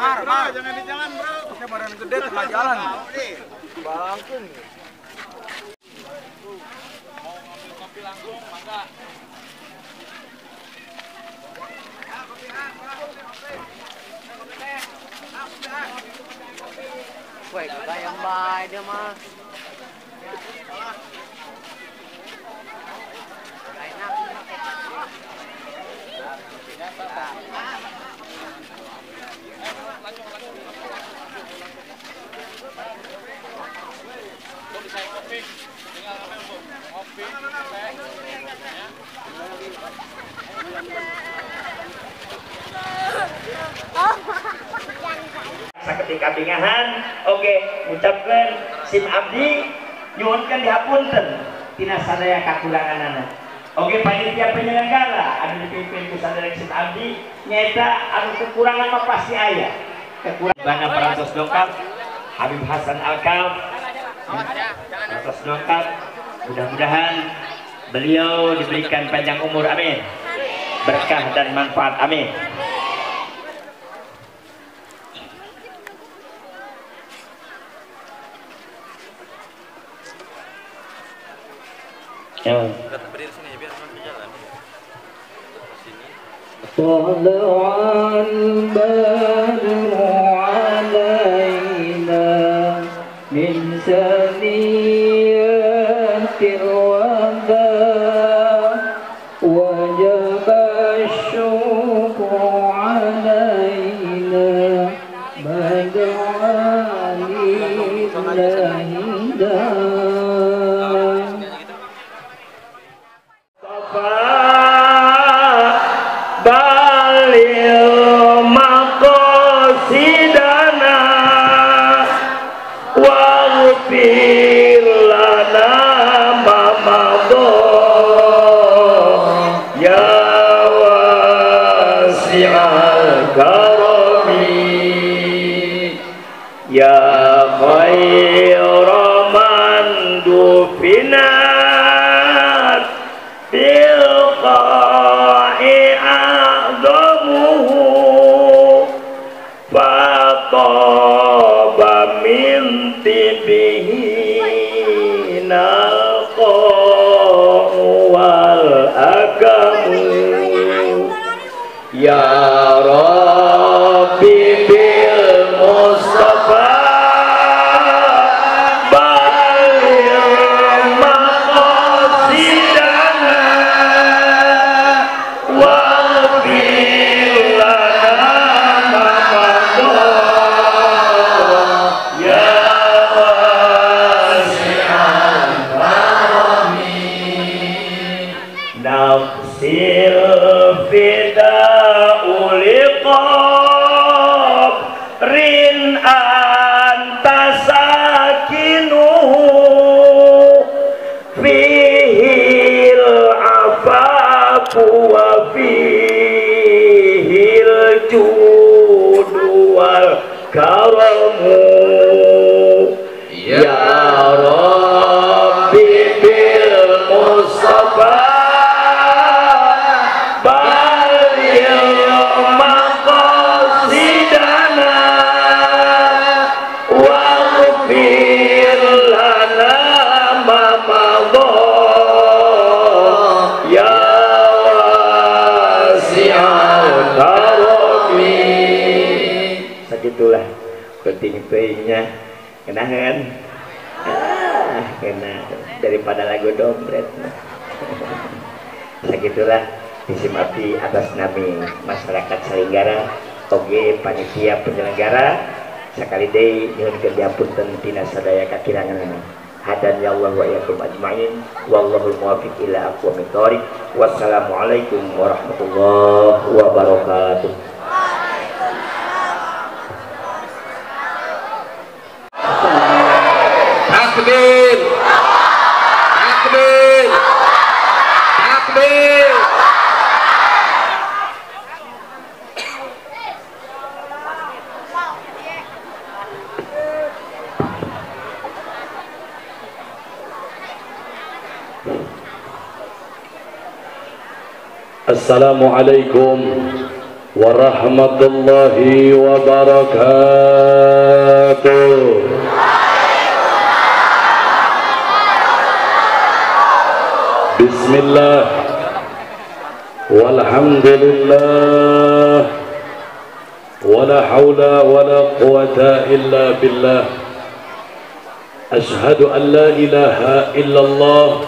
jangan di jalan, bro. Pakai badan gede tengah jalan. Bangkun. Mau ngambil kopi langsung, mangga. Woi, kagak yang baik dia mah. Enak. Kopi, tinggal ngambil bu. Kopi, Saketika bingahan, oke, ucapkan sim abdi, nyuwunkeun dihapunten tina sadaya kakuranganana. Oke, panitia penyelenggara anu dipimpin ku sadaya sim abdi, nyaeta anu kekurangan mah pasti aya. Kekurangan bana peratus dongkap, Habib Hasan Alkaf, peratus dongkap, mudah-mudahan beliau diberikan panjang umur, amin. Berkah dan manfaat, amin. berdiri sini biar sampai jalan. Sini. طلع البدر علينا من ثنيات الوداع وجب الشكر علينا بدعا لله Ya khairu man dufinat bil qa'i a'zamuhu fataba min tibihi nalqa'u wal agamu ya Rabbi bil Mustafa baligh maqasidana waghfir lana ma madha ya wasi'al karami nafsil fida'u liqab rin anta sakinuhu fihil afafu wa fihil judu wal karamu ya Rabbi bil Mustafa itulah penting paynya kenangan kena daripada lagu dompet segitulah isim abdi atas nami masyarakat Salinggara oge panitia penyelenggara sakali deui nyuhun diapunten tina sadaya kakirangan hadan ya Allah wa iyyakum ajmain wallahul muwaffiq ila aqwamit thoriq wassalamualaikum warahmatullahi wabarakatuh. Takbir! Takbir! Takbir! Assalamualaikum warahmatullahi wabarakatuh. Bismillah walhamdulillah wala hawla wala quwata illa billah. Ashhadu an la ilaha illallah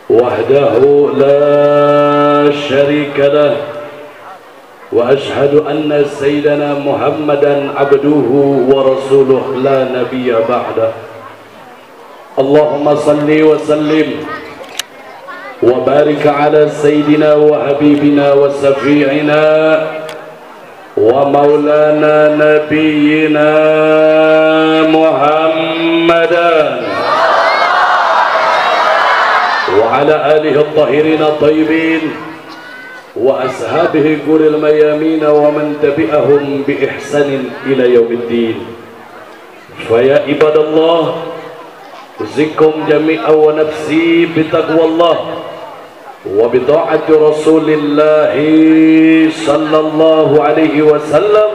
wahdahu la syarika lah wa ashhadu anna sayyidana Muhammadan abduhu wa rasuluh la nabiyya ba'da. Allahumma salli wa sallim wa barik ala sayyidina wa habibina wa safi'ina wa maulana nabiyyina Muhammadan wa ala alihi at-tahirin at-tayyibin wa ashabihi quril mayamin wa man tabi'ahum bi ihsanin ila yaumiddin. Fa ya ibadallah uzikum jami'a wa nafsi bi taqwallah wa bi ta'ati Rasulillah sallallahu alaihi wasallam.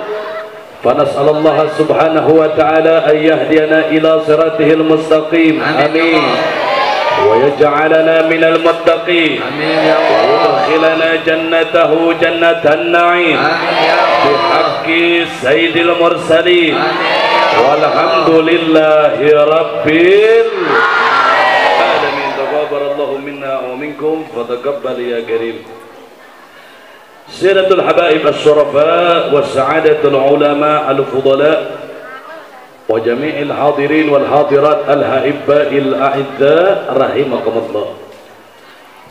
Fa nas'alullaha subhanahu wa ta'ala an yahdiyana ila siratihil mustaqim. Amin. Wa yaj'alana minal muttaqin. Amin ya Allah. Wa yudkhilana jannatahu jannatan na'im. Amin ya Allah. Bi haqqi sayyidil mursalin. Amin. Walhamdulillahi rabbil alamin. Taqabbalallahu minna wa minkum wa taqabbal ya karim. Siratul habaib asy-syurafa wa sa'adatul ulama al-fudala wa jami'il hadirin wal hadirat al-haibbail a'idza rahimakumullah.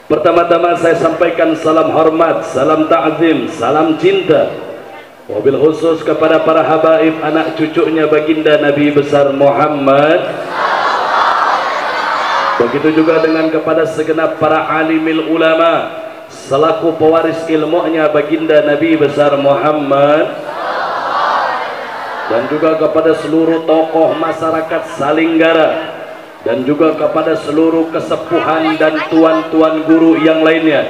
Pertama-tama saya sampaikan salam hormat, salam ta'zim, salam cinta wabil khusus kepada para habaib anak cucunya baginda Nabi besar Muhammad. Begitu juga dengan kepada segenap para alimil ulama selaku pewaris ilmunya baginda Nabi besar Muhammad, dan juga kepada seluruh tokoh masyarakat Salinggara, dan juga kepada seluruh kesepuhan dan tuan-tuan guru yang lainnya,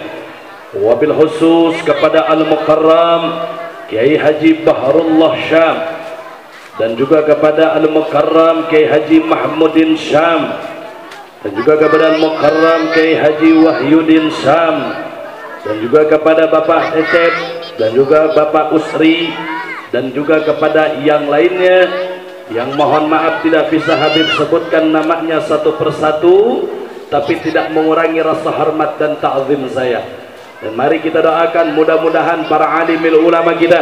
wabil khusus kepada Al-Mukarram Kiai Haji Baharullah Syam, dan juga kepada Al-Mukarram Kiai Haji Mahmudin Syam, dan juga kepada Al-Mukarram Kiai Haji Wahyudin Syam, dan juga kepada Bapak Cecep, dan juga Bapak Usri, dan juga kepada yang lainnya yang mohon maaf tidak bisa Habib sebutkan namanya satu persatu, tapi tidak mengurangi rasa hormat dan ta'zim saya. Dan mari kita doakan mudah-mudahan para alimil ulama kita,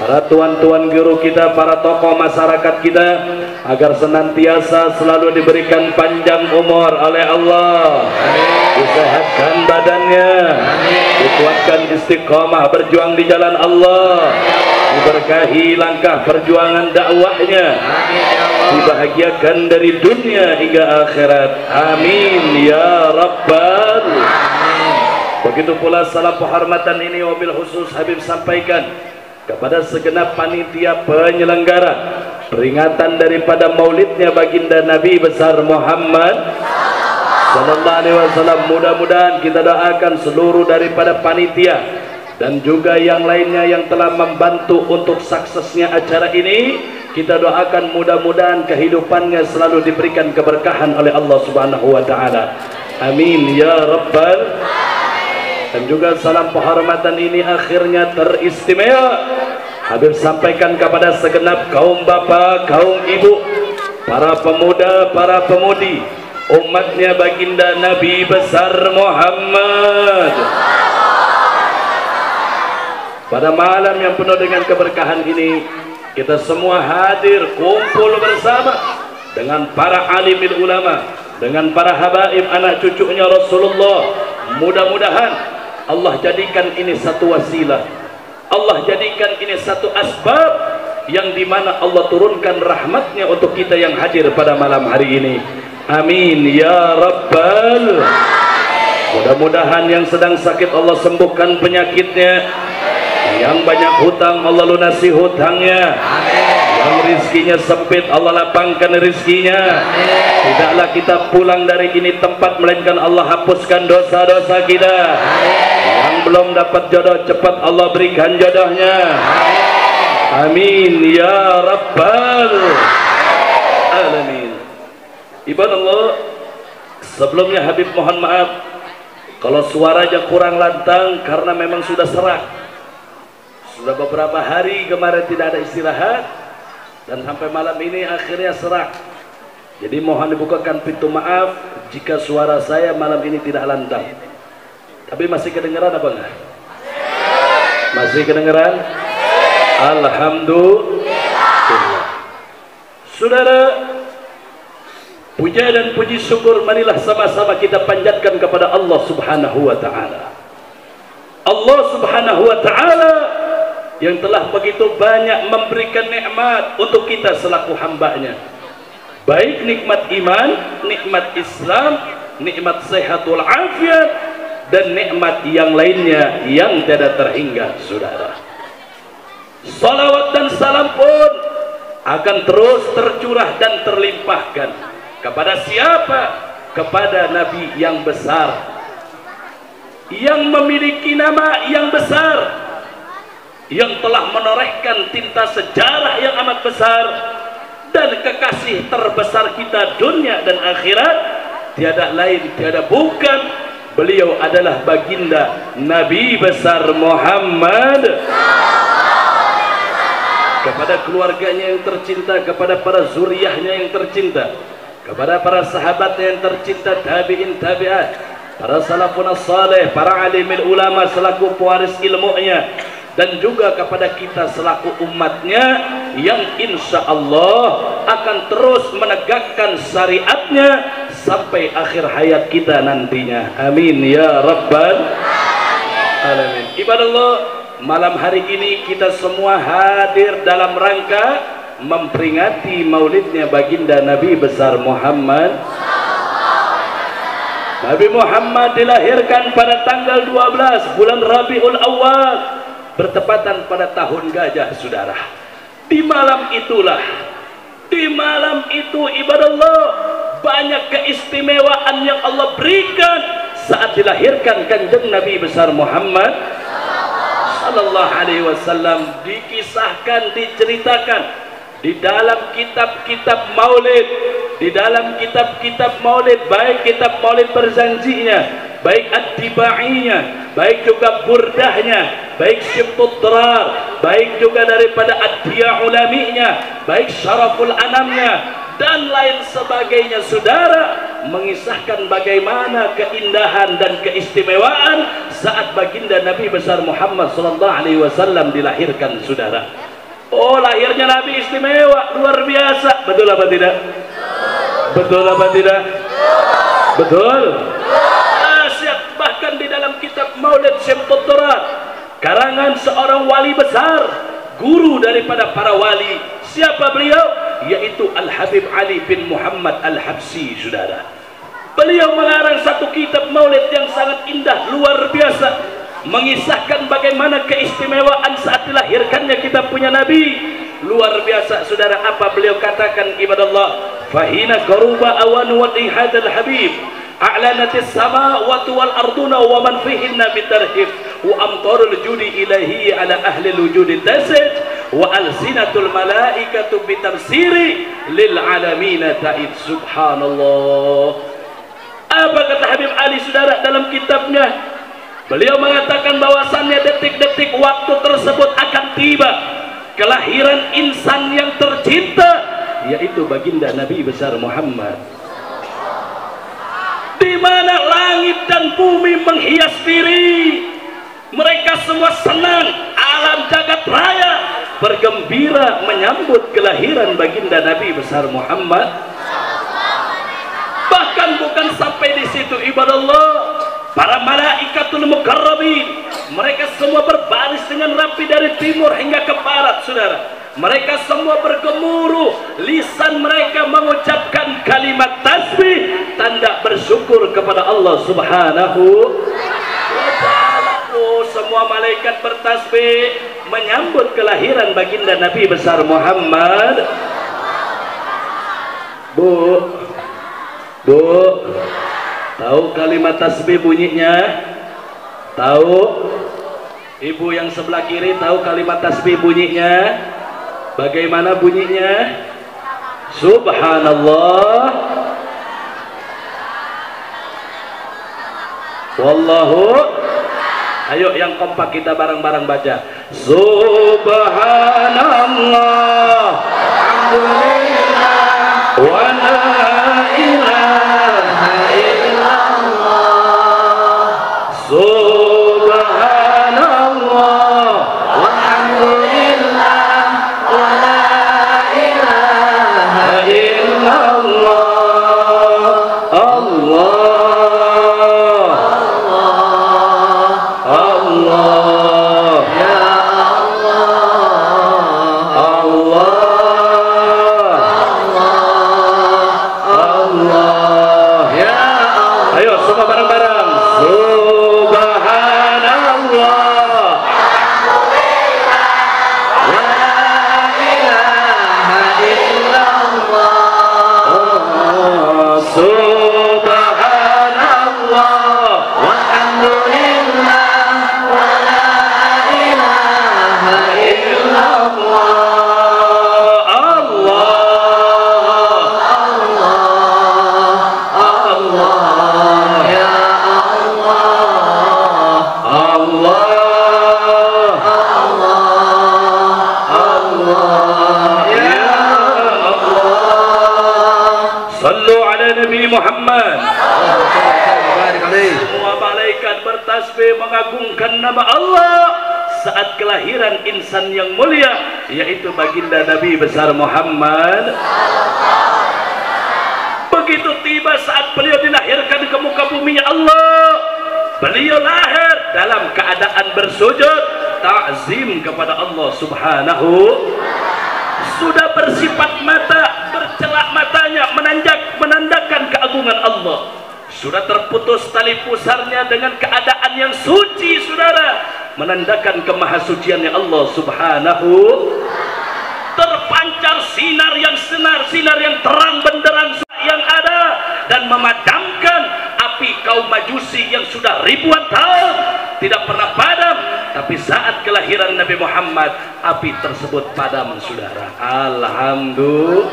para tuan-tuan guru kita, para tokoh masyarakat kita agar senantiasa selalu diberikan panjang umur oleh Allah. Disehatkan badannya, dikuatkan istiqomah berjuang di jalan Allah, diberkahi langkah perjuangan dakwahnya, dibahagiakan dari dunia hingga akhirat. Amin ya rabbal alamin. Begitu pula salam penghormatan ini wabil khusus Habib sampaikan kepada segenap panitia penyelenggara peringatan daripada maulidnya baginda Nabi besar Muhammad sallallahu alaihi wasallam. Mudah-mudahan kita doakan seluruh daripada panitia dan juga yang lainnya yang telah membantu untuk suksesnya acara ini. Kita doakan mudah-mudahan kehidupannya selalu diberikan keberkahan oleh Allah Subhanahu wa taala. Amin ya rabbal. Dan juga salam penghormatan ini akhirnya teristimewa Habib sampaikan kepada segenap kaum bapak, kaum ibu, para pemuda, para pemudi, umatnya baginda Nabi besar Muhammad. Pada malam yang penuh dengan keberkahan ini, kita semua hadir kumpul bersama dengan para alimil ulama, dengan para habaib anak cucunya Rasulullah. Mudah-mudahan Allah jadikan ini satu wasilah, Allah jadikan ini satu asbab yang dimana Allah turunkan rahmatnya untuk kita yang hadir pada malam hari ini. Amin ya rabbal. Mudah-mudahan yang sedang sakit Allah sembuhkan penyakitnya, yang banyak hutang Allah lunasi hutangnya, yang rizkinya sempit Allah lapangkan rizkinya. Tidaklah kita pulang dari ini tempat melainkan Allah hapuskan dosa-dosa kita. Yang yang belum dapat jodoh cepat Allah berikan jodohnya. Amin ya rabbal alamin. Ibadallah, sebelumnya Habib mohon maaf kalau suaranya kurang lantang karena memang sudah serak. Sudah beberapa hari kemarin tidak ada istirahat dan sampai malam ini akhirnya serak. Jadi mohon dibukakan pintu maaf jika suara saya malam ini tidak lantang. Tapi masih kedengaran apa enggak? Masih kedengaran? Alhamdulillah. Saudara, puja dan puji syukur marilah sama-sama kita panjatkan kepada Allah Subhanahu wa taala. Allah Subhanahu wa taala yang telah begitu banyak memberikan nikmat untuk kita selaku hambanya. Baik nikmat iman, nikmat Islam, nikmat sehatul afiat, dan nikmat yang lainnya yang tidak terhingga, saudara. Salawat dan salam pun akan terus tercurah dan terlimpahkan kepada siapa? Kepada Nabi yang besar, yang memiliki nama yang besar, yang telah menorehkan tinta sejarah yang amat besar, dan kekasih terbesar kita dunia dan akhirat tiada lain tiada bukan, beliau adalah baginda Nabi besar Muhammad. Kepada keluarganya yang tercinta, kepada para zuriyahnya yang tercinta, kepada para sahabatnya yang tercinta, tabi'in tabi'at, para salafun saleh, para alimil ulama selaku pewaris ilmunya, dan juga kepada kita selaku umatnya yang insya Allah akan terus menegakkan syariatnya sampai akhir hayat kita nantinya. Amin ya rabbal alamin. Ibadallah, malam hari ini kita semua hadir dalam rangka memperingati maulidnya baginda Nabi besar Muhammad. Nabi Muhammad dilahirkan pada tanggal 12 bulan Rabiul Awal, bertepatan pada tahun gajah, saudara. Di malam itulah, di malam itu ibadallah, banyak keistimewaan yang Allah berikan saat dilahirkan kanjeng Nabi besar Muhammad sallallahu alaihi wasallam. Dikisahkan, diceritakan di dalam kitab-kitab maulid, di dalam kitab-kitab maulid, baik kitab maulid berjanjinya, baik ad-dibainya, baik juga burdahnya, baik syibtut darar, baik juga daripada ad-diya ulaminya, baik syaraful anamnya, dan lain sebagainya, saudara, mengisahkan bagaimana keindahan dan keistimewaan saat baginda Nabi besar Muhammad sallallahu alaihi wasallam dilahirkan, saudara. Oh, lahirnya Nabi istimewa, luar biasa, betul apa tidak? Betul apa tidak? Betul. Bahkan di dalam kitab Maulid Syibtut Darar, karangan seorang wali besar, guru daripada para wali, siapa beliau? Yaitu Al-Habib Ali bin Muhammad Al-Habsyi, saudara. Beliau mengarang satu kitab maulid yang sangat indah, luar biasa, mengisahkan bagaimana keistimewaan saat dilahirkannya kita punya Nabi. Luar biasa, saudara. Apa beliau katakan, ibadallah? Fahina qaruba awanu wati hadal habib a'lanatis samawati wal arduna wa man fihinna bitarhib wa amtarul judi ilahi ala ahli wujudi tasaj wa alsinatul malaikatu bitamsiri lil alamina ta'id. Subhanallah. Apa kata Habib Ali, saudara, dalam kitabnya? Beliau mengatakan bahwasannya detik-detik waktu tersebut akan tiba kelahiran insan yang tercinta, yaitu baginda Nabi besar Muhammad, di mana langit dan bumi menghias diri. Mereka semua senang, alam jagat raya bergembira menyambut kelahiran baginda Nabi besar Muhammad. Bahkan bukan sampai di situ, ibadallah, para malaikatul mukarrabin, mereka semua berbaris dengan rapi dari timur hingga ke barat, saudara. Mereka semua bergemuruh, lisan mereka mengucapkan kalimat tasbih, tanda bersyukur kepada Allah Subhanahu wa ta'ala. Oh, semua malaikat bertasbih menyambut kelahiran baginda Nabi besar Muhammad. Bu, tahu kalimat tasbih bunyinya? Tahu? Ibu yang sebelah kiri tahu kalimat tasbih bunyinya? Bagaimana bunyinya? Subhanallah. Wallahu. Ayo yang kompak kita bareng-bareng baca. Subhanallah. Alhamdulillah. Wa la ilaha illallah. Subhanallah. Walhamdulillah. Wa la ilaha illallah. Allah. Muhammad. Semua malaikat bertasbih mengagungkan nama Allah saat kelahiran insan yang mulia, yaitu baginda Nabi besar Muhammad. Begitu tiba saat beliau dilahirkan ke muka bumi Allah, beliau lahir dalam keadaan bersujud ta'zim kepada Allah Subhanahu. Sudah bersifat mata, bercelak matanya menandakan keagungan Allah. Sudah terputus tali pusarnya dengan keadaan yang suci, saudara, menandakan kemahasuciannya Allah Subhanahu. Terpancar sinar yang terang benderang yang ada dan memadamkan api kaum Majusi yang sudah ribuan tahun tidak pernah padam. Tapi saat kelahiran Nabi Muhammad, api tersebut padam, saudara. Alhamdulillah.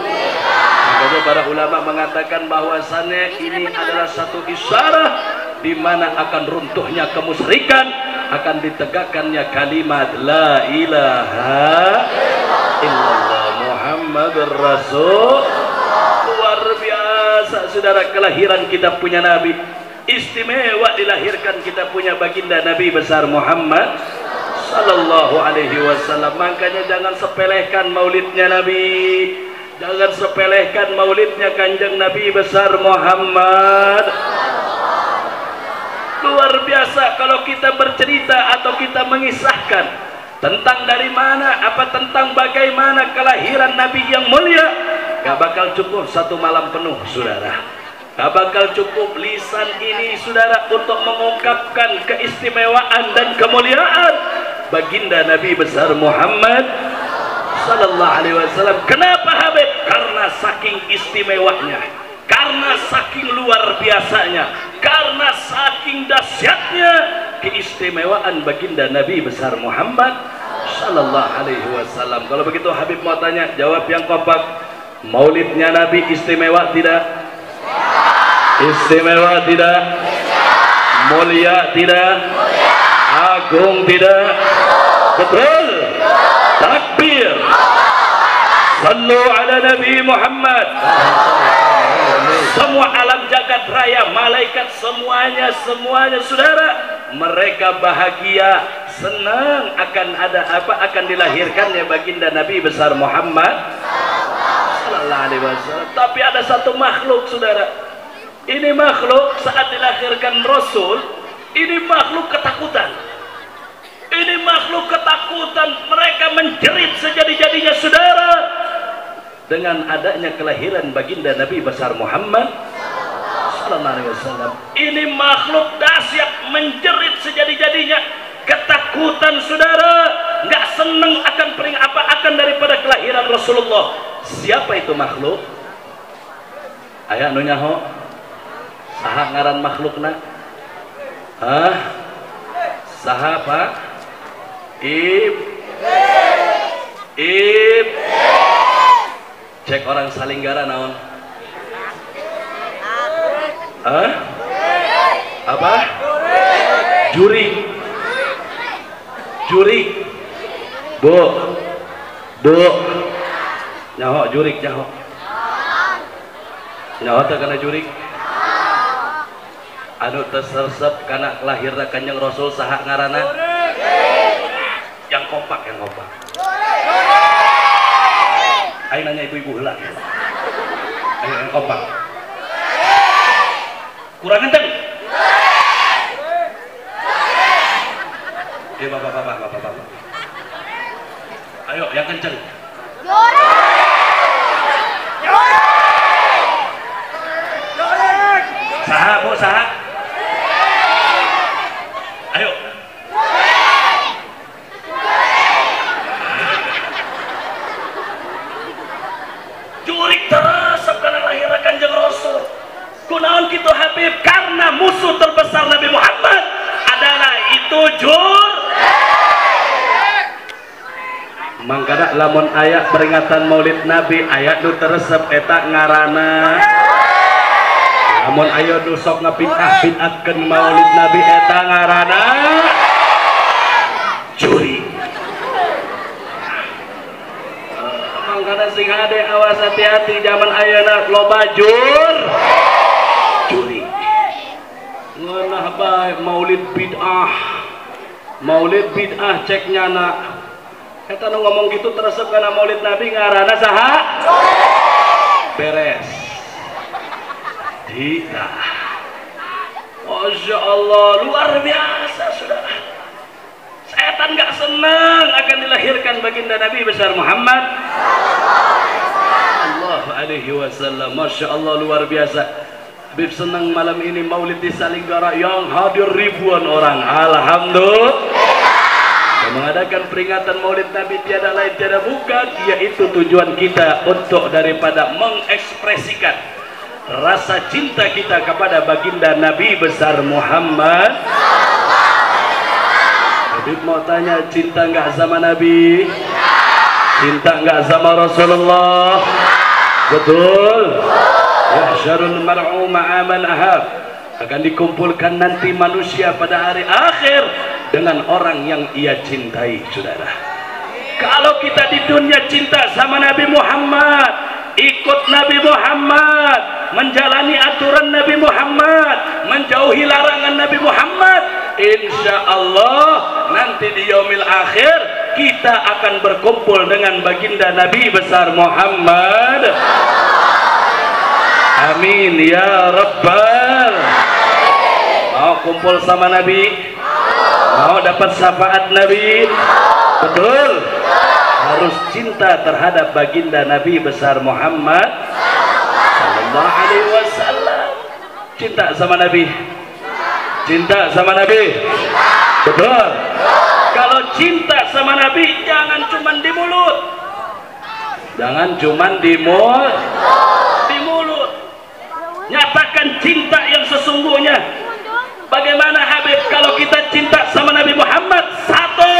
Makanya para ulama mengatakan bahwasannya ini adalah satu isyarat di mana akan runtuhnya kemusyrikan, akan ditegakkannya kalimat la ilaha illallah Muhammadur Rasul. Luar biasa, saudara, kelahiran kita punya Nabi. Istimewa dilahirkan kita punya baginda Nabi besar Muhammad sallallahu alaihi wasallam. Makanya jangan sepelehkan maulidnya Nabi, jangan sepelehkan maulidnya kanjeng Nabi besar Muhammad. Luar biasa kalau kita bercerita atau kita mengisahkan tentang dari mana, tentang bagaimana kelahiran Nabi yang mulia, gak bakal cukup satu malam penuh, saudara. Gak bakal cukup lisan ini, saudara, untuk mengungkapkan keistimewaan dan kemuliaan baginda Nabi besar Muhammad sallallahu alaihi wasallam. Kenapa Habib? Karena saking istimewanya, karena saking luar biasanya, karena saking dahsyatnya keistimewaan baginda Nabi besar Muhammad sallallahu alaihi wasallam. Kalau begitu Habib mau tanya, jawab yang kompak. Maulidnya Nabi istimewa tidak? Istimewa tidak? Mulia tidak? Agung tidak? Betul? Takbir. Sallu ala Nabi Muhammad. Semua alam jagat raya, malaikat semuanya saudara, mereka bahagia, senang akan akan dilahirkannya baginda Nabi besar Muhammad sallallahu alaihi wasallam. Tapi ada satu makhluk, saudara. Ini makhluk saat dilahirkan Rasul, ini makhluk ketakutan. Ini makhluk ketakutan, mereka menjerit sejadi-jadinya, saudara, dengan adanya kelahiran baginda Nabi besar Muhammad sallallahu alaihi wasallam. Ini makhluk dahsyat, menjerit sejadi-jadinya, ketakutan, saudara, nggak seneng akan daripada kelahiran Rasulullah. Siapa itu makhluk? Aya nu nyaho? Saha ngaran makhlukna? Saha Pak? Ib. Cek orang Salinggara naon? Hah? Apa? Jurik. Bu. Nyaho jurik nyaho. Nyaho teh kana jurik. Anu tersersep kana kelahirna Kanjeng Rasul saha ngaranna? Yang kompak. Ayo nanya ibu-ibu heula. Ayo yang kompak. Kurang kenceng. Bapak. Ayo yang kenceng. Saha Bu, saha? Ayo. Jurik teresep karena lahirna Kanjeng Rasul. Kunaon kitu Habib? Karena musuh terbesar Nabi Muhammad adalah itu mangkana lamun ayat peringatan Maulid Nabi ayat nu teresep eta ngaranna. Lamun aya nu sok ngabid'ah-bid'ahkeun Maulid Nabi eta ngaranna juri. Mangkana sing hade awas hati-hati zaman ayeuna loba juri. Ngeunah bae Maulid bid'ah cek nyana. Eta nu ngomong gitu teresep kana Maulid Nabi ngaranna saha? Beres. Tidak. Masya Allah, luar biasa saudara. Setan gak senang akan dilahirkan baginda Nabi besar Muhammad sallallahu alaihi wasallam. Masya Allah, luar biasa. Habib senang malam ini Maulid di Salinggara yang hadir ribuan orang. Alhamdulillah. Mengadakan peringatan Maulid Nabi tiada lain tiada bukan, yaitu tujuan kita untuk daripada mengekspresikan rasa cinta kita kepada baginda Nabi besar Muhammad. Habib mau tanya, cinta enggak sama Nabi? Cinta enggak sama Rasulullah? Betul? Yahsyarul mar'u ma'aman ahab. Akan dikumpulkan nanti manusia pada hari akhir dengan orang yang ia cintai, saudara. Kalau kita di dunia cinta sama Nabi Muhammad, ikut Nabi Muhammad, menjalani aturan Nabi Muhammad, menjauhi larangan Nabi Muhammad, insya Allah nanti di yaumil akhir kita akan berkumpul dengan baginda Nabi besar Muhammad. Amin ya Rabbal. Mau kumpul sama Nabi? Mau dapat syafaat Nabi? Betul? Harus cinta terhadap baginda Nabi besar Muhammad sallallahu alaihi wasallam. Cinta sama Nabi? Cinta sama Nabi? Betul? Kalau cinta sama Nabi jangan cuman di mulut. Jangan cuman di mulut. Nyatakan cinta yang sesungguhnya. Bagaimana Habib kalau kita cinta sama Nabi Muhammad? Satu,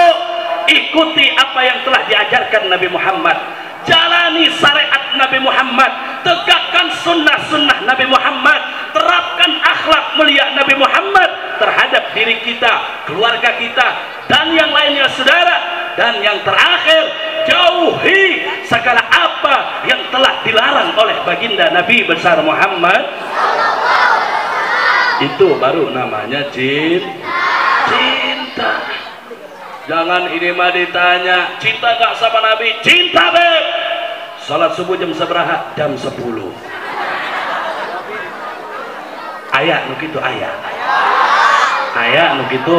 ikuti apa yang telah diajarkan Nabi Muhammad, jalani syariat Nabi Muhammad, tegakkan sunnah-sunnah Nabi Muhammad, terapkan akhlak mulia Nabi Muhammad terhadap diri kita, keluarga kita, dan yang lainnya saudara. Dan yang terakhir, jauhi segala apa yang telah dilarang oleh baginda Nabi besar Muhammad. Itu baru namanya cinta. Jangan ini mah ditanya cinta gak sama Nabi? Cinta beb. Salat subuh jam seberapa? Jam 10. Ayah nu kitu ayah. Ayah nu kitu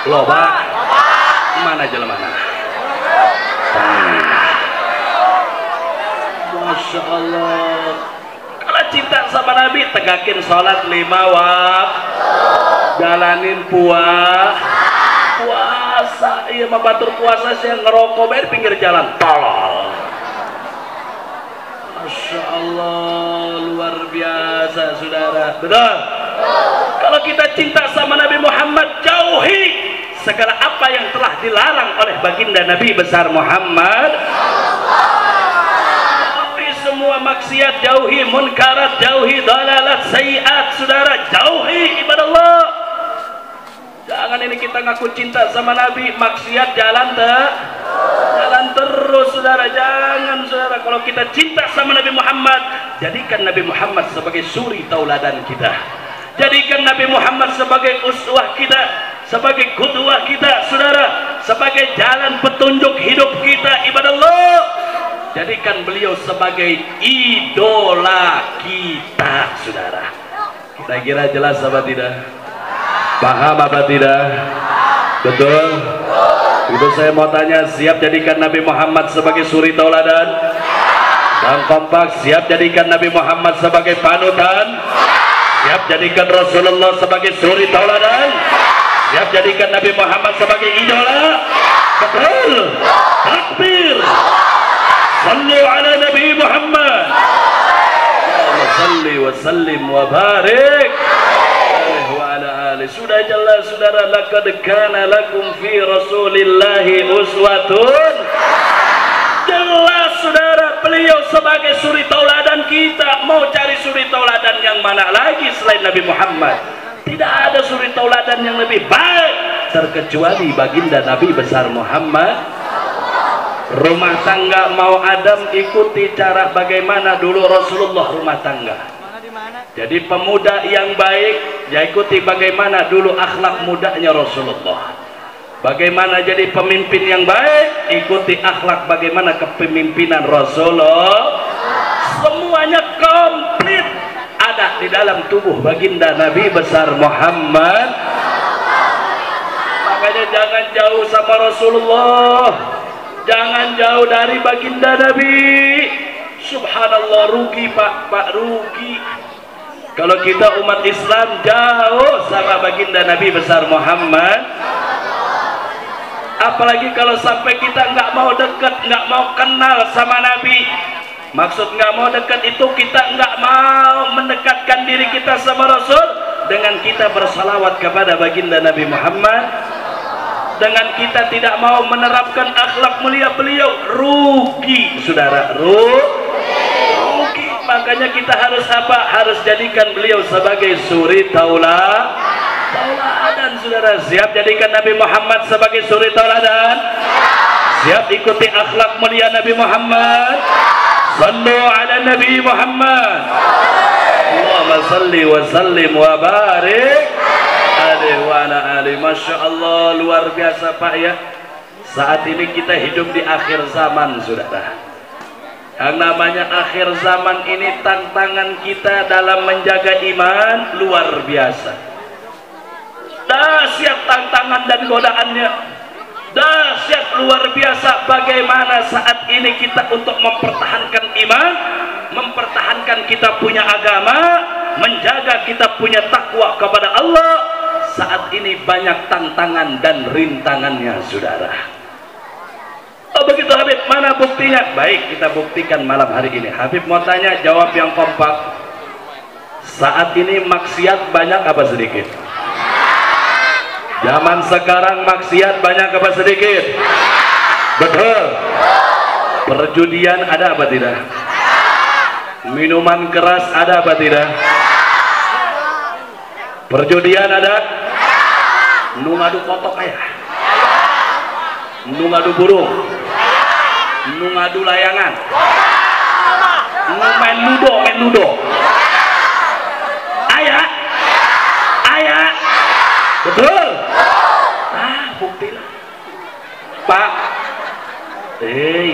loba. Mana jelemana? Masya Allah. Kalau cinta sama Nabi, tegakin sholat 5 waktu, jalanin puasa. Iya mah batur puasa sih ngerokok di pinggir jalan tolol. Masya Allah, luar biasa saudara. Betul? Kalau kita cinta sama Nabi Muhammad, jauh jauhi segala apa yang telah dilarang oleh baginda Nabi besar Muhammad. Jauhi semua maksiat, jauhi munkarat, jauhi dalalat, sayiat, saudara, jauhi ibadah Allah. Jangan ini kita ngaku cinta sama Nabi, maksiat jalan terus, saudara. Jangan, saudara. Kalau kita cinta sama Nabi Muhammad, jadikan Nabi Muhammad sebagai suri tauladan kita. Jadikan Nabi Muhammad sebagai uswah kita, sebagai qudwah kita, saudara, sebagai jalan petunjuk hidup kita, ibadah Allah. Jadikan beliau sebagai idola kita, saudara. Kira-kira jelas apa tidak? Paham apa tidak? Betul? Itu saya mau tanya, siap jadikan Nabi Muhammad sebagai suri tauladan? Dan kompak, siap jadikan Nabi Muhammad sebagai panutan? Siap jadikan Rasulullah sebagai suri tauladan? Siap jadikan Nabi Muhammad sebagai idola? Betul? Takbir! Sallu ala Nabi Muhammad. Allahumma salli wa sallim wa barik wa ala ali. Sudah jelas, saudara, laqad kana lakum fi Rasulillahi uswatun. Jelas, saudara, beliau sebagai suri tauladan kita. Mau cari suri tauladan yang mana lagi selain Nabi Muhammad? Tidak ada suri tauladan yang lebih baik terkecuali baginda Nabi besar Muhammad. Rumah tangga mau Adam, ikuti cara bagaimana dulu Rasulullah rumah tangga. Jadi pemuda yang baik, ya ikuti bagaimana dulu akhlak mudanya Rasulullah. Bagaimana jadi pemimpin yang baik, ikuti akhlak bagaimana kepemimpinan Rasulullah. Semuanya komplit ada di dalam tubuh baginda Nabi besar Muhammad. Makanya jangan jauh sama Rasulullah, jangan jauh dari baginda Nabi. Subhanallah, rugi pak, rugi kalau kita umat Islam jauh sama baginda Nabi besar Muhammad. Apalagi kalau sampai kita nggak mau dekat, nggak mau kenal sama Nabi. Maksud nggak mau dekat itu kita nggak mau mendekatkan diri kita sama Rasul dengan kita bersalawat kepada baginda Nabi Muhammad, dengan kita tidak mau menerapkan akhlak mulia beliau. Rugi, saudara, rugi. Makanya kita harus apa? Harus jadikan beliau sebagai suri tauladan, saudara. Siap jadikan Nabi Muhammad sebagai suri tauladan? Siap ikuti akhlak mulia Nabi Muhammad? Sallu ala Nabi Muhammad. Allahumma salli wa sallim wa barik alaihi wa ala alihi. Masya Allah, luar biasa pak ya. Saat ini kita hidup di akhir zaman, saudara. Yang namanya akhir zaman ini, tantangan kita dalam menjaga iman luar biasa. Dahsyat tantangan dan godaannya, dahsyat luar biasa. Bagaimana saat ini kita untuk mempertahankan iman, mempertahankan kita punya agama, menjaga kita punya takwa kepada Allah. Saat ini banyak tantangan dan rintangannya, saudara. Oh begitu Habib, mana buktinya? Baik, kita buktikan malam hari ini. Habib mau tanya, jawab yang kompak. Saat ini maksiat banyak apa sedikit? Zaman sekarang maksiat banyak apa sedikit? Betul. Perjudian ada apa tidak? Minuman keras ada apa tidak? Perjudian ada? Nu ngadu kotok ayah, nu ngadu burung, nu ngadu layangan, nu main ludo, ayah, betul. Bukti lah pak.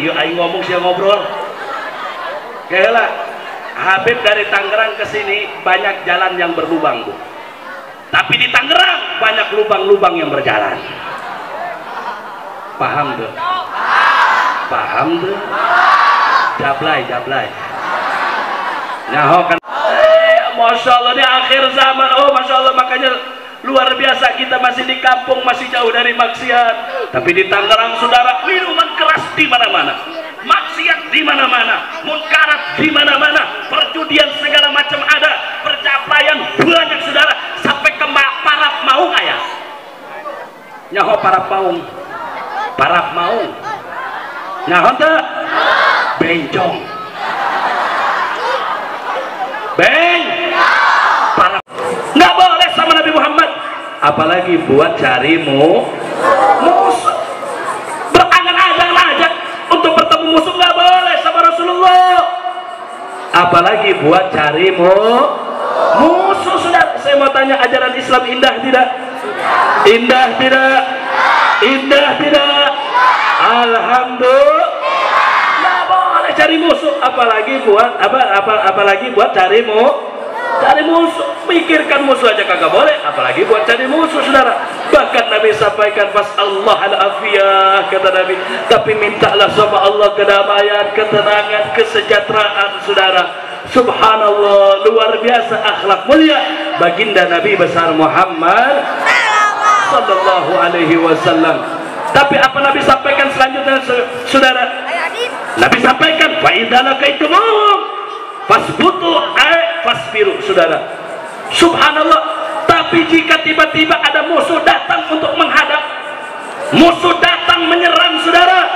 Yuk ayo ngomong sih, ngobrol kayaklah. Habib dari Tangerang ke sini banyak jalan yang berlubang, Bu. Tapi di Tangerang banyak lubang-lubang yang berjalan. Paham tuh? Paham tuh? Jablay. Nyaho kan? Masya Allah, ini akhir zaman. Oh Masya Allah, makanya luar biasa kita masih di kampung, masih jauh dari maksiat. Tapi di Tangerang, saudara, minuman keras di mana-mana, maksiat di mana-mana, munkarat di mana-mana, perjudian segala macam ada, percapaian banyak, saudara. Sampai ke parap mau kayak nyaho para paung, para maung, nyaho teh bencong, para nggak boleh sama Nabi Muhammad, apalagi buat carimu musuh, berangan-angan aja untuk bertemu musuh nggak boleh sama Rasulullah, apalagi buat carimu musuh. Sudah, saya mau tanya, ajaran Islam indah tidak? Indah tidak? Indah tidak? Alhamdulillah. Nggak boleh cari musuh, apalagi buat apalagi buat cari musuh. Pikirkan musuh aja kagak boleh, apalagi buat cari musuh, saudara. Bahkan Nabi sampaikan, Allah al-afiyah, kata Nabi, tapi mintalah sama Allah kedamaian, ketenangan, kesejahteraan, saudara. Subhanallah, luar biasa akhlak mulia baginda Nabi besar Muhammad sallallahu alaihi wasallam. Tapi apa Nabi sampaikan selanjutnya, saudara? Nabi sampaikan, fa idza laqaitumum fasbutu fasbiru, saudara. Subhanallah, tapi jika tiba-tiba ada musuh datang untuk menghadap, musuh datang menyerang, saudara,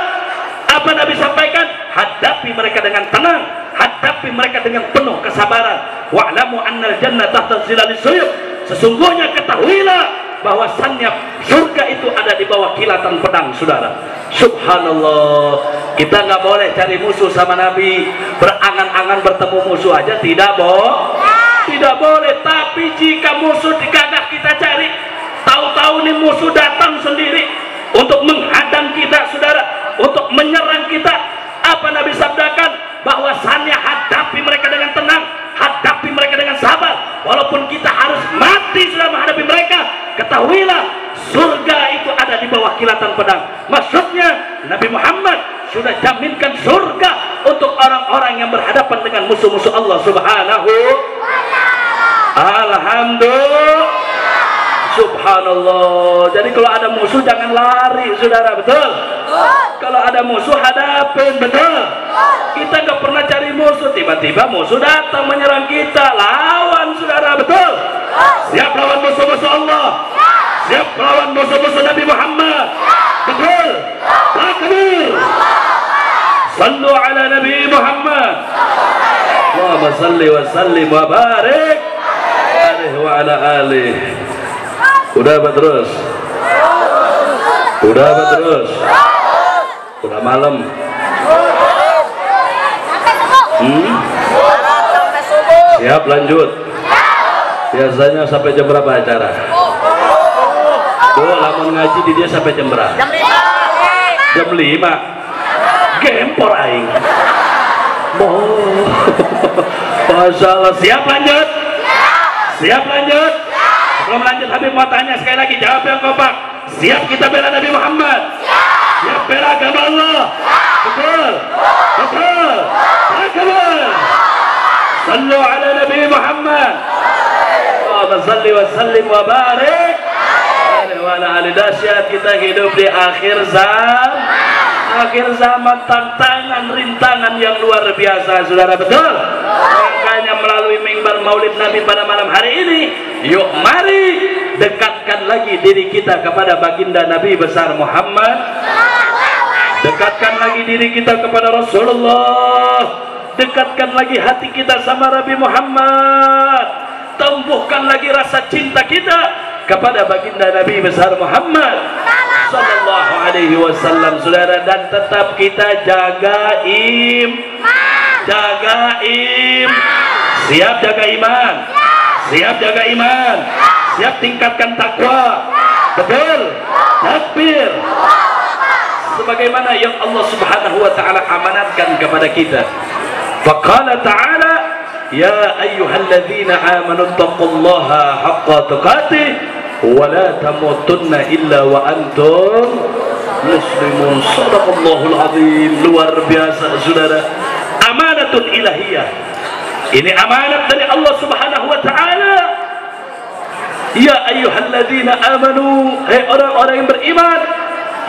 apa Nabi sampaikan? Hadapi mereka dengan tenang, hadapi mereka dengan penuh kesabaran. Wa'lamu annal jannata tahta zilalis suyub, sesungguhnya ketahuilah bahwasannya surga itu ada di bawah kilatan pedang, saudara. Subhanallah, kita nggak boleh cari musuh sama Nabi, berangan-angan bertemu musuh aja tidak boleh. Tapi jika musuh dikagak kita cari, tahu-tahu nih musuh datang sendiri untuk menghadang kita, saudara, untuk menyerang kita, apa Nabi sabdakan? Bahwasannya hadapi mereka dengan tenang, hadapi mereka dengan sabar, walaupun kita harus mati sudah menghadapi mereka, ketahuilah surga itu ada di bawah kilatan pedang. Maksudnya Nabi Muhammad sudah jaminkan surga untuk orang-orang yang berhadapan dengan musuh-musuh Allah Subhanahu. Alhamdulillah, subhanallah. Jadi kalau ada musuh jangan lari, saudara, betul? Kalau ada musuh hadapin, betul? Kita nggak pernah cari musuh, tiba-tiba musuh datang menyerang kita, lawan, saudara, betul? Siap lawan musuh-musuh Allah, siap lawan musuh-musuh Nabi Muhammad, betul? Takbir, sallu ala Nabi Muhammad, Allahumma salli wa sallim wa barik alaihi wa ala alihi. Udah apa terus? Udah apa terus? Udah malam. Siap, lanjut. Biasanya sampai jam berapa acara? Lamun ngaji di dia sampai jam berapa? Jam 5. Gempor aing. Masya Allah. Siap, lanjut. Siap, lanjut. Sebelum lanjut, Habib mau tanya sekali lagi, jawab yang kompak. Siap kita bela Nabi Muhammad? Siap bela agama Allah? Betul? Betul? Takbir, sallu ala Nabi Muhammad, Allahumma salli wa sallim wa barik alaihi wa ala alihi. Dahsyat kita hidup di akhir zaman, tantangan, rintangan yang luar biasa, saudara, betul? Makanya melalui mimbar Maulid Nabi pada malam hari ini, yuk mari dekatkan lagi diri kita kepada baginda Nabi besar Muhammad, dekatkan lagi diri kita kepada Rasulullah, dekatkan lagi hati kita sama Nabi Muhammad, tumbuhkan lagi rasa cinta kita kepada baginda Nabi besar Muhammad sallallahu alaihi wasallam, saudara. Dan tetap kita jaga siap jaga iman, siap jaga iman, siap tingkatkan takwa, betul? Takbir, sebagaimana yang Allah Subhanahu wa ta'ala amanatkan kepada kita. Faqala ta'ala, ya ayyuhalladzina amanu taqullaha haqqa tuqatih wa la tamutunna illa wa antum muslimun. Shadaqallahul azim. Luar biasa, saudara. Amanatun ilahiyah, ini amanat dari Allah Subhanahu wa ta'ala. Ya ayyuhalladzina amanu, hai orang-orang yang beriman,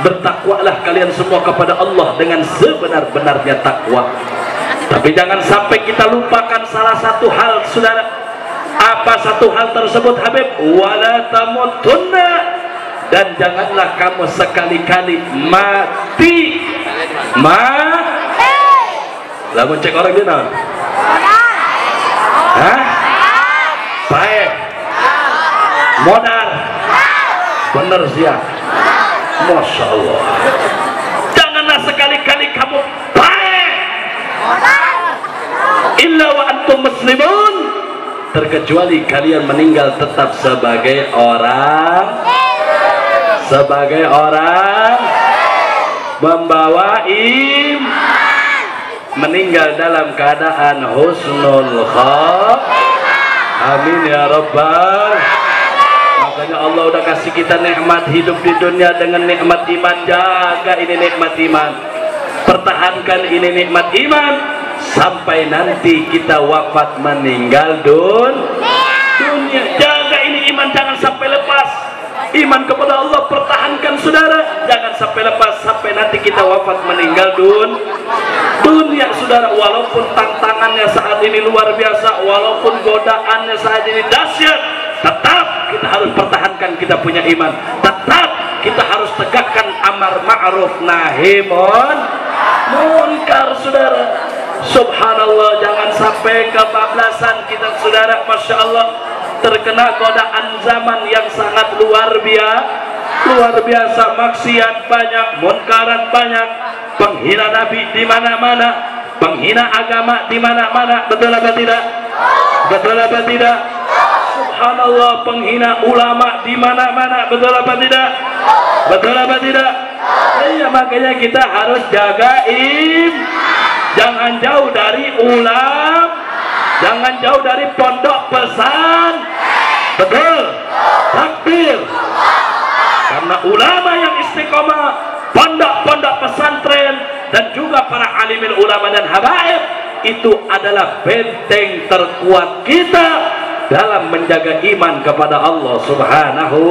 bertakwalah kalian semua kepada Allah dengan sebenar-benarnya takwa. Tapi jangan sampai kita lupakan salah satu hal, saudara. Apa satu hal tersebut, Habib? Wala tamutunna dan janganlah kamu sekali-kali mati. Lamun cek orang dia naon? Hah? Baik. Modal. Bener sih ya. Masya Allah. Janganlah sekali-kali kamu baik. Illa wa antum muslimun. Terkecuali kalian meninggal tetap sebagai orang membawa meninggal dalam keadaan husnul khatimah. Amin ya rabbal. Makanya Allah udah kasih kita nikmat hidup di dunia dengan nikmat iman. Jaga ini nikmat iman, pertahankan ini nikmat iman sampai nanti kita wafat meninggal dunia. Jaga ini iman, jangan sampai lepas. Iman kepada Allah pertahankan saudara, jangan sampai lepas sampai nanti kita wafat meninggal dunia saudara. Walaupun tantangannya saat ini luar biasa, walaupun godaannya saat ini dahsyat, tetap kita harus pertahankan kita punya iman. Tetap kita harus tegakkan amar ma'ruf nahi munkar saudara. Subhanallah, jangan sampai kebablasan kita saudara. Masya Allah, terkena godaan zaman yang sangat luar biasa. Maksiat banyak, munkarat banyak, penghina Nabi di mana-mana, penghina agama di mana-mana. Betul apa tidak? Betul apa tidak? Subhanallah, penghina ulama di mana-mana. Betul apa tidak? Betul apa tidak? Iya, makanya kita harus jaga jangan jauh dari jangan jauh dari pondok pesan. Betul. Takbir. Karena ulama yang istiqomah, pondok-pondok pesantren dan juga para alimil ulama dan habaib itu adalah benteng terkuat kita dalam menjaga iman kepada Allah Subhanahu.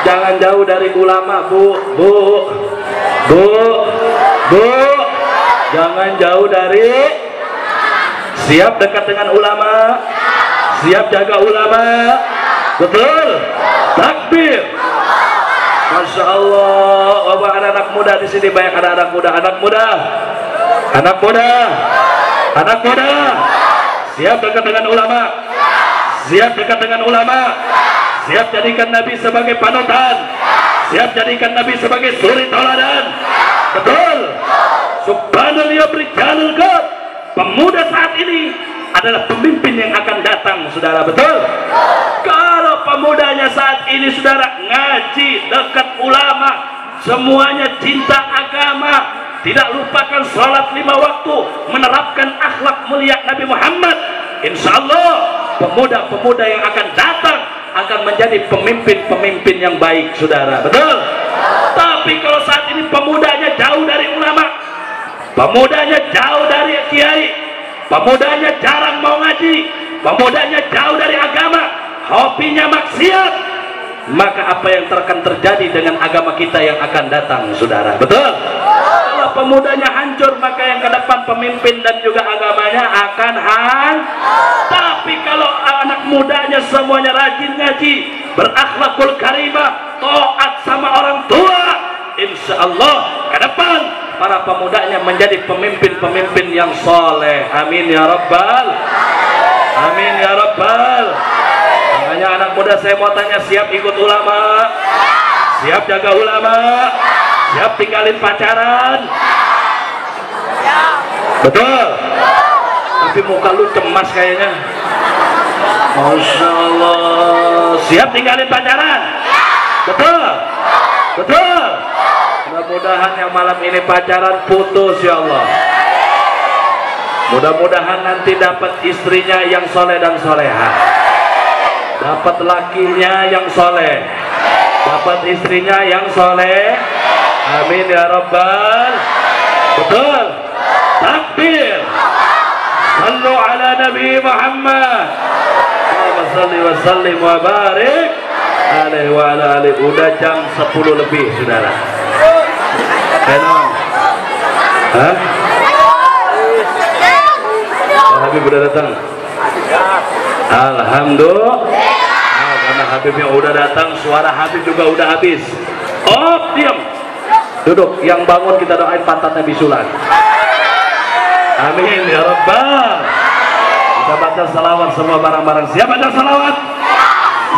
Jangan jauh dari ulama, Bu. Jangan jauh dari, siap dekat dengan ulama, siap jaga ulama. Betul. Takbir. Masya Allah. Bapak anak-anak muda di sini banyak, anak muda. Siap dekat dengan ulama, siap dekat dengan ulama, siap jadikan Nabi sebagai panutan, siap jadikan Nabi sebagai suri tauladan. Betul. Subhanallah, berijalul qad. Pemuda saat ini adalah pemimpin yang akan datang, saudara. Betul. Kalau pemudanya saat ini, saudara, ngaji dekat ulama, semuanya cinta agama, tidak lupakan sholat 5 waktu, menerapkan akhlak mulia Nabi Muhammad, insya Allah pemuda-pemuda yang akan datang akan menjadi pemimpin-pemimpin yang baik, saudara. Betul. Tapi kalau saat ini pemudanya jauh dari ulama, pemudanya jauh dari kiai, pemudanya jarang mau ngaji, pemudanya jauh dari agama, hobinya maksiat, maka apa yang akan terjadi dengan agama kita yang akan datang, saudara? Betul. Kalau pemudanya hancur, maka yang ke depan pemimpin dan juga agamanya akan hancur. Tapi kalau anak mudanya semuanya rajin ngaji, berakhlakul karimah, taat sama orang tua, insya Allah ke depan para pemudanya menjadi pemimpin-pemimpin yang soleh. Amin ya rabbal. Amin ya rabbal. Makanya anak muda saya mau tanya, siap ikut ulama, siap jaga ulama, siap tinggalin pacaran? Betul. Tapi muka lu cemas kayaknya. Masya Allah. Siap tinggalin pacaran? Betul. Betul. Mudah-mudahan yang malam ini pacaran putus ya Allah. Mudah-mudahan nanti dapat istrinya yang soleh dan soleha, dapat lakinya yang soleh, dapat istrinya yang soleh. Amin ya rabbal. Betul. Takbir. Sallu ala Nabi Muhammad. Allahumma salli wa sallim wa barik alaihi wa ala alihi. Udah jam 10 lebih, saudara. Kenapa? Hah? Habib udah datang? Alhamdulillah. Karena Habibnya udah datang, suara Habib juga udah habis. Oh, diam. Duduk, yang bangun kita doain pantatnya bisulan. Amin ya Rabbal. Kita baca salawat semua bareng-bareng. Siap baca salawat?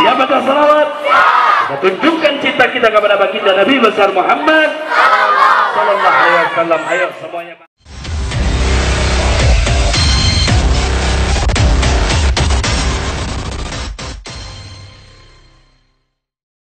Siap baca salawat? Kita tunjukkan cinta kita kepada baginda Nabi besar Muhammad sallallahu alaihi wasallam. Ayo semuanya.